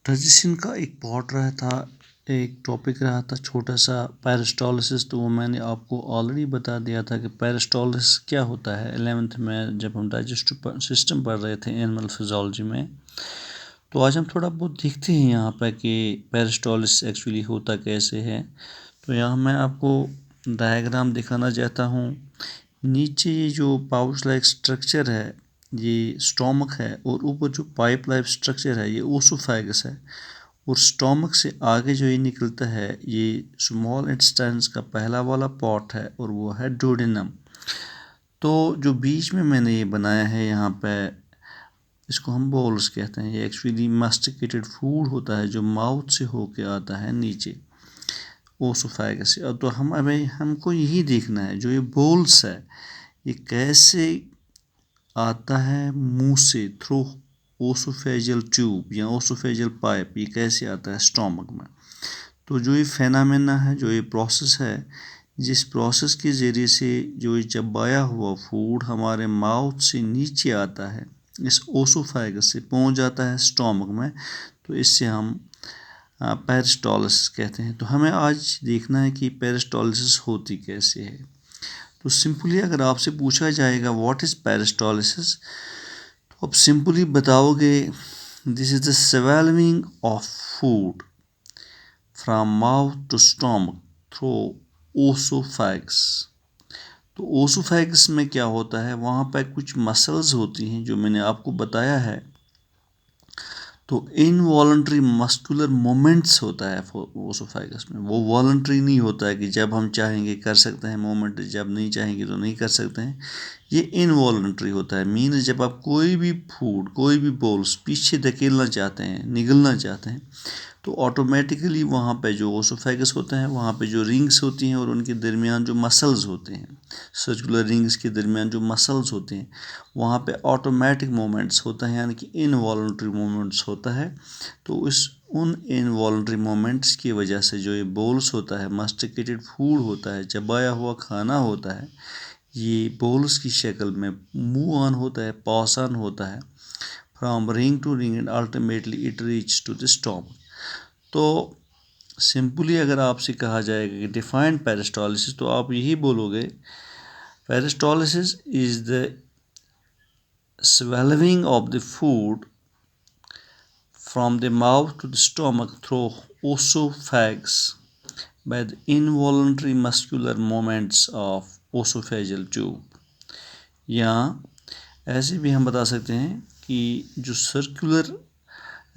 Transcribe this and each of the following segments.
Digestion کا ایک part رہا تھا، ایک ٹاپک رہا تھا چھوٹا سا پیرسٹالسس، تو وہ میں نے آپ کو آلریڈی بتا دیا تھا کہ پیرسٹالسس کیا ہوتا ہے 11th میں جب ہم ڈائجسٹو سسٹم پڑھ رہے تھے اینیمل فزیالوجی میں. تو آج ہم تھوڑا بہت دیکھتے ہیں یہاں پہ کہ پیرسٹالسس ایکچولی ہوتا کیسے ہے. تو یہاں میں آپ کو ڈائیگرام دکھانا چاہتا ہوں. نیچے یہ جو پاؤچ لائک اسٹرکچر ہے یہ اسٹامک ہے، اور اوپر جو پائپ لائپ اسٹرکچر ہے یہ اوسوفیگس ہے، اور اسٹامک سے آگے جو یہ نکلتا ہے یہ اسمال انٹسٹائنس کا پہلا والا پارٹ ہے، اور وہ ہے ڈوڈینم. تو جو بیچ میں نے یہ بنایا ہے یہاں پہ اس کو ہم بولز کہتے ہیں. یہ ایکچولی ماسٹیکیٹڈ فوڈ ہوتا ہے جو ماؤتھ سے ہو کے آتا ہے نیچے اوسوفیگس سے. تو ہم کو یہی دیکھنا ہے جو یہ بولس ہے یہ کیسے آتا ہے منہ سے تھرو اوسوفیجل ٹیوب یا اوسوفیجل پائپ، یہ کیسے آتا ہے اسٹامک میں. تو جو یہ فینامنا ہے، جو یہ پروسیس ہے، جس پروسیس کے ذریعے سے جو یہ چبایا ہوا فوڈ ہمارے ماؤتھ سے نیچے آتا ہے اس اوسوفیگس سے پہنچ جاتا ہے اسٹامک میں، تو اس سے ہم پیرسٹالسس کہتے ہیں. تو ہمیں آج دیکھنا ہے کہ پیرسٹالسس ہوتی کیسے ہے. تو سمپلی اگر آپ سے پوچھا جائے گا واٹ از پیرسٹالسس، تو آپ سمپلی بتاؤ گے this is the swallowing of food from mouth to stomach through oesophagus. تو اوسوفیگس میں کیا ہوتا ہے، وہاں پہ کچھ مسلز ہوتی ہیں جو میں نے آپ کو بتایا ہے. تو انوالنٹری مسکولر مومنٹس ہوتا ہے اوسوفیگس میں، وہ والنٹری نہیں ہوتا ہے کہ جب ہم چاہیں گے کر سکتے ہیں مومنٹ، جب نہیں چاہیں گے تو نہیں کر سکتے ہیں. یہ انوالنٹری ہوتا ہے، مینز جب آپ کوئی بھی فوڈ، کوئی بھی بولس پیچھے دھکیلنا چاہتے ہیں، نگلنا چاہتے ہیں، تو آٹومیٹیکلی وہاں پہ جو اوسوفیگس ہوتا ہے وہاں پہ جو رنگس ہوتی ہیں اور ان کے درمیان جو مسلز ہوتے ہیں، سرکولر رنگس کے درمیان جو مسلز ہوتے ہیں وہاں پہ آٹومیٹک مومنٹس ہوتا ہے، یعنی کہ انوالنٹری مومنٹس ہوتا ہے. تو ان انوالنٹری مومنٹس کی وجہ سے جو یہ بولس ہوتا ہے، ماسٹیکیٹڈ فوڈ ہوتا ہے، چبایا ہوا کھانا ہوتا ہے، یہ بولس کی شکل میں موو آن ہوتا ہے، پاس آن ہوتا ہے from ring to ring and ultimately it reach to the stomach. تو سمپلی اگر آپ سے کہا جائے گا کہ ڈیفائن پیرسٹالسس، تو آپ یہی بولو گے پیرسٹالسس از دا swallowing of the food from the mouth to the stomach through oesophagus by the involuntary muscular movements of oesophageal tube. یا ایسے بھی ہم بتا سکتے ہیں کہ جو سرکولر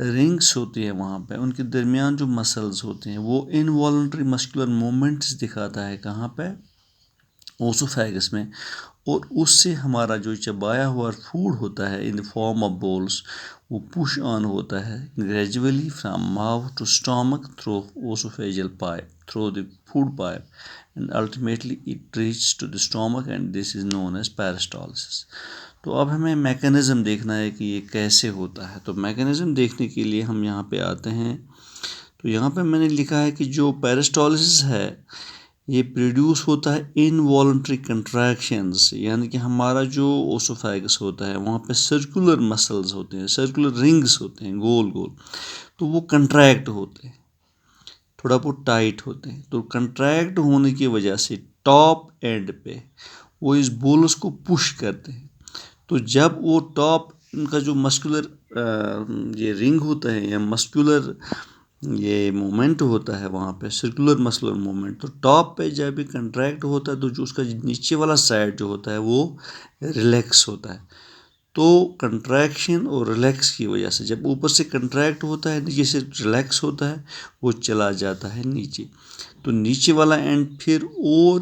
رنگس ہوتی ہیں وہاں پہ ان کے درمیان جو مسلز ہوتے ہیں وہ انوالنٹری مسکولر مومنٹس دکھاتا ہے کہاں پہ، اوسوفیگس میں، اور اس سے ہمارا جو چبایا ہوا فوڈ ہوتا ہے ان دا فارم آف بولس وہ پش آن ہوتا ہے gradually from mouth to stomach through oesophageal pipe, through the food pipe, and ultimately it reach to the stomach and this is known as peristalsis. تو اب ہمیں mechanism دیکھنا ہے کہ یہ کیسے ہوتا ہے. تو میکانزم دیکھنے کے لیے ہم یہاں پہ آتے ہیں. تو یہاں پہ میں نے لکھا ہے کہ جو پیرسٹالسس ہے یہ پروڈیوس ہوتا ہے انوالنٹری کنٹریکشن سے، یعنی کہ ہمارا جو اوسوفیگس ہوتا ہے وہاں پہ سرکولر مسلز ہوتے ہیں، سرکولر رنگس ہوتے ہیں گول گول، تو وہ کنٹریکٹ ہوتے ہیں، تھوڑا بہت ٹائٹ ہوتے ہیں. تو کنٹریکٹ ہونے کی وجہ سے ٹاپ اینڈ پہ وہ اس بولس کو پش کرتے ہیں. تو جب وہ ٹاپ ان کا جو مسکولر یہ رنگ ہوتا ہے یا مسکولر یہ مومنٹ ہوتا ہے وہاں پہ سرکولر مسکولر مومنٹ، تو ٹاپ پہ جب بھی کنٹریکٹ ہوتا ہے تو جو اس کا نیچے والا سائڈ جو ہوتا ہے وہ ریلیکس ہوتا ہے. تو کنٹریکشن اور ریلیکس کی وجہ سے جب اوپر سے کنٹریکٹ ہوتا ہے نیچے سے ریلیکس ہوتا ہے وہ چلا جاتا ہے نیچے. تو نیچے والا اینڈ پھر اور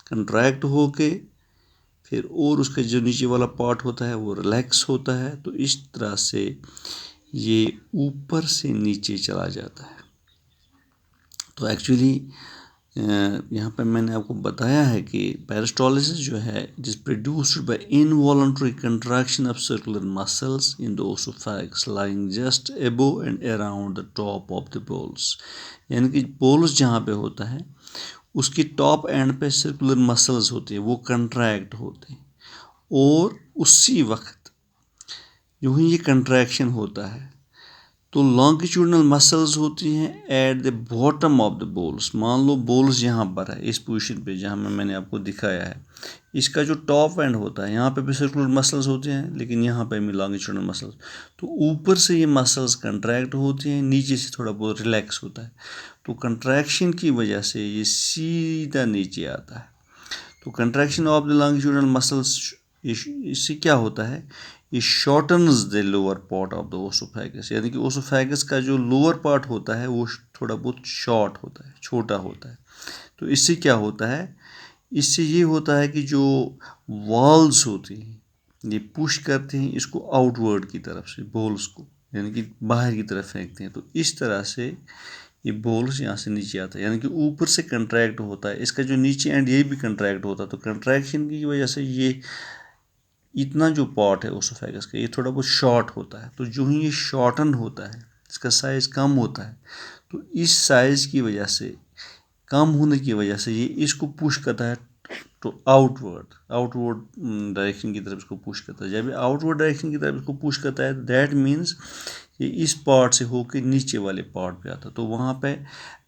کنٹریکٹ ہو کے پھر اور اس کا جو نیچے والا پارٹ ہوتا ہے وہ ریلیکس ہوتا ہے. تو اس طرح سے یہ اوپر سے نیچے چلا جاتا ہے. تو ایکچولی یہاں پہ میں نے آپ کو بتایا ہے کہ پیرسٹالسس جو ہے it is produced by involuntary contraction of circular muscles in the oesophagus lying just above and around the top of the bolus. یعنی کہ بولس جہاں پہ ہوتا ہے اس کی ٹاپ اینڈ پہ سرکولر مسلز ہوتے ہیں وہ کنٹریکٹ ہوتے ہیں، اور اسی وقت جو ہی یہ کنٹریکشن ہوتا ہے تو لانگیچیوڈنل مسلز ہوتی ہیں at the bottom of the bolus. مان لو بولس یہاں پر ہے اس پوزیشن پہ جہاں میں نے آپ کو دکھایا ہے. اس کا جو ٹاپ اینڈ ہوتا ہے یہاں پہ بھی سرکولر مسلز ہوتے ہیں لیکن یہاں پہ بھی لانگیچیوڈنل مسلز. تو اوپر سے یہ مسلز کنٹریکٹ ہوتی ہیں, نیچے سے تھوڑا بہت ریلیکس ہوتا ہے. تو کنٹریکشن کی وجہ سے یہ سیدھا نیچے آتا ہے. تو contraction of the longitudinal muscles اس سے کیا ہوتا ہے, یہ shortens the lower part of the oesophagus. یعنی کہ اوسوفیگس کا جو لوور پارٹ ہوتا ہے وہ تھوڑا بہت شارٹ ہوتا ہے, چھوٹا ہوتا ہے. تو اس سے کیا ہوتا ہے, اس سے یہ ہوتا ہے کہ جو والز ہوتی ہیں یہ پش کرتے ہیں اس کو آؤٹ ورڈ کی طرف سے, بولس کو یعنی کہ باہر کی طرف پھینکتے ہیں. تو اس طرح سے یہ بولس یہاں سے نیچے آتا ہے, یعنی کہ اوپر سے کنٹریکٹ ہوتا ہے, اس کا جو نیچے اینڈ یہ بھی کنٹریکٹ ہوتا ہے. تو کنٹریکشن کی وجہ سے یہ اتنا جو پارٹ ہے اوسوفیگس کا یہ تھوڑا بہت شارٹ ہوتا ہے. تو جو ہی یہ شارٹن ہوتا ہے اس کا سائز کم ہوتا ہے. تو اس سائز کی وجہ سے, کم ہونے کی وجہ سے یہ اس کو پش کرتا ہے تو آؤٹ ورڈ ڈائریکشن کی طرف اس کو پش کرتا ہے. جب یہ آؤٹ ورڈ ڈائریکشن کی طرف اس کو پش کرتا ہے دیٹ مینس یہ اس پارٹ سے ہو کے نیچے والے پارٹ پہ آتا ہے. تو وہاں پہ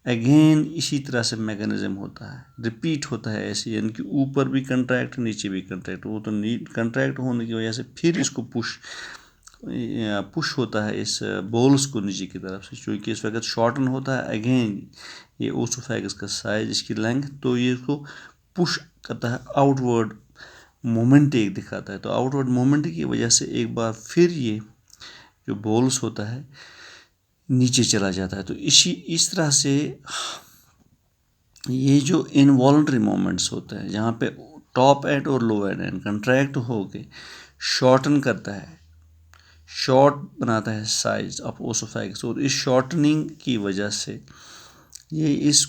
اگین اسی طرح سے میکانزم ہوتا ہے, ریپیٹ ہوتا ہے ایسے, یعنی کہ اوپر بھی کنٹریکٹ نیچے بھی کنٹریکٹ. وہ تو کنٹریکٹ ہونے کی وجہ سے پھر اس کو پش ہوتا ہے اس بولس کو نیچے کی طرف سے, چونکہ اس وقت شارٹن ہوتا ہے اگین یہ اوسوفیگس کا سائز, اس کی لینگتھ. تو یہ اس کو پش کرتا ہے, آؤٹ ورڈ مومنٹ ایک دکھاتا ہے. تو آؤٹ ورڈ مومنٹ کی وجہ سے ایک بار پھر یہ جو بولس ہوتا ہے نیچے چلا جاتا ہے. تو اس طرح سے یہ جو انوالنٹری مومنٹس ہوتے ہیں جہاں پہ ٹاپ اینڈ اور لو اینڈ کنٹریکٹ ہو کے شارٹن کرتا ہے, شارٹ بناتا ہے سائز آف اوسوفیگس, اور اس شارٹننگ کی وجہ سے یہ اس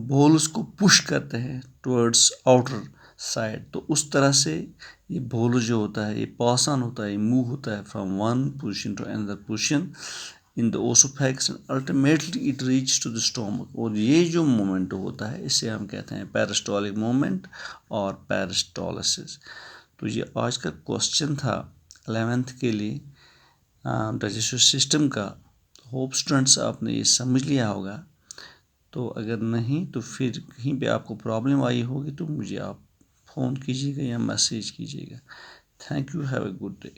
بولس کو پش کرتے ہیں ٹورڈس آؤٹر سائڈ. تو اس طرح سے یہ بولس جو ہوتا ہے یہ پاس آن ہوتا ہے, یہ موو ہوتا ہے from one position to another position in the oesophagus and ultimately it reach to the stomach. اور یہ جو مومنٹ ہوتا ہے اسے ہم کہتے ہیں پیرسٹالک مومنٹ اور پیرسٹالسس. تو یہ آج کا کوسچن تھا 11th کے لیے ڈائجسٹو سسٹم کا. ہوپ اسٹوڈنٹس آپ نے یہ سمجھ لیا ہوگا. تو اگر نہیں تو پھر کہیں پہ آپ کو پرابلم آئی ہوگی تو مجھے آپ فون کیجیے گا یا میسیج کیجیے گا. Thank you, have a good day.